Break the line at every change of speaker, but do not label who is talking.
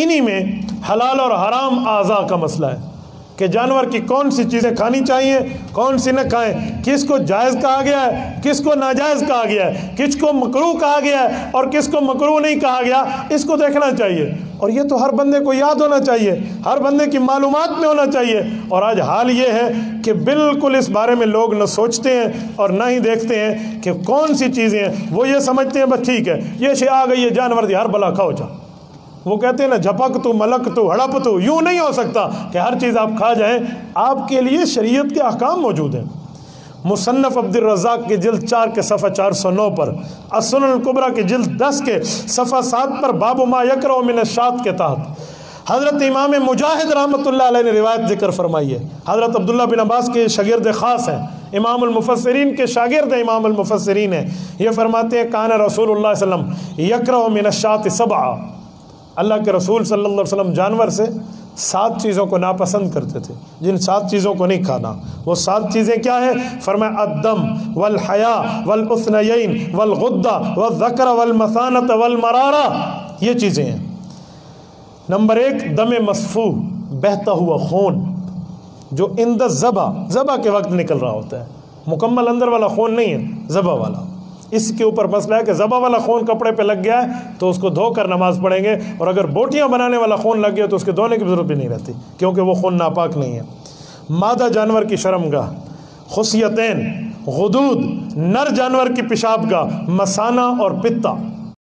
انہی میں حلال اور حرام اعضاء کا مسئلہ ہے کہ جانور کی کون سی چیزیں کھانی چاہیے، کون سی نہ کھائیں، کس کو جائز کہا گیا ہے، کس کو ناجائز کہا گیا ہے، کس کو مکروہ کہا گیا ہے اور کس کو مکروہ نہیں کہا گیا، اس کو دیکھنا چاہیے۔ اور یہ تو ہر بندے کو یاد ہونا چاہیے، ہر بندے کی معلومات میں ہونا چاہیے۔ اور آج حال یہ ہے کہ بالکل اس بارے میں لوگ نہ سوچتے ہیں اور نہ ہی دیکھتے ہیں کہ کون سی چیزیں ہیں۔ وہ یہ سمجھتے ہیں بس ٹھیک ہے یہ شے آ گئی ہے جانور دی، ہر بلا کھاؤ جا۔ وہ کہتے ہیں نا جھپک تو ملک تو ہڑپ تو، یوں نہیں ہو سکتا کہ ہر چیز آپ کھا جائیں۔ آپ کے لیے شریعت کے احکام موجود ہیں۔ مصنف عبدالرزاق کے جلد 4 کے صفحہ 409 پر، السنن الکبریٰ کے جلد 10 کے صفحہ 7 پر، باب ما یکرہ من الشاۃ کے تحت حضرت امام مجاہد رحمۃ اللہ علیہ نے روایت ذکر فرمائی ہے۔ حضرت عبداللہ بن عباس کے شاگرد خاص ہیں، امام المفسرین کے شاگرد امام المفسرین ہیں۔ یہ فرماتے ہیں کان رسول اللہ صلی اللہ علیہ وسلم یکرہ من الشاۃ سبعا، اللہ کے رسول صلی اللہ علیہ وسلم جانور سے 7 چیزوں کو ناپسند کرتے تھے، جن 7 چیزوں کو نہیں کھانا۔ وہ 7 چیزیں کیا ہیں؟ فرمایا الدم والحیا والاثنیین والغدہ والذکر والمثانۃ والمرارہ، یہ چیزیں ہیں۔ نمبر 1 دم مسفوح، بہتا ہوا خون جو عند ذبح کے وقت نکل رہا ہوتا ہے، مکمل اندر والا خون نہیں ہے، ذبح والا۔ اس کے اوپر مسئلہ ہے کہ ذبح والا خون کپڑے پہ لگ گیا ہے تو اس کو دھو کر نماز پڑھیں گے، اور اگر بوٹیاں بنانے والا خون لگ گیا تو اس کے دھونے کی ضرورت بھی نہیں رہتی، کیونکہ وہ خون ناپاک نہیں ہے۔ مادہ جانور کی شرمگاہ، خصیتین، غدود، نر جانور کی پیشاب گاہ، مثانہ اور پتا،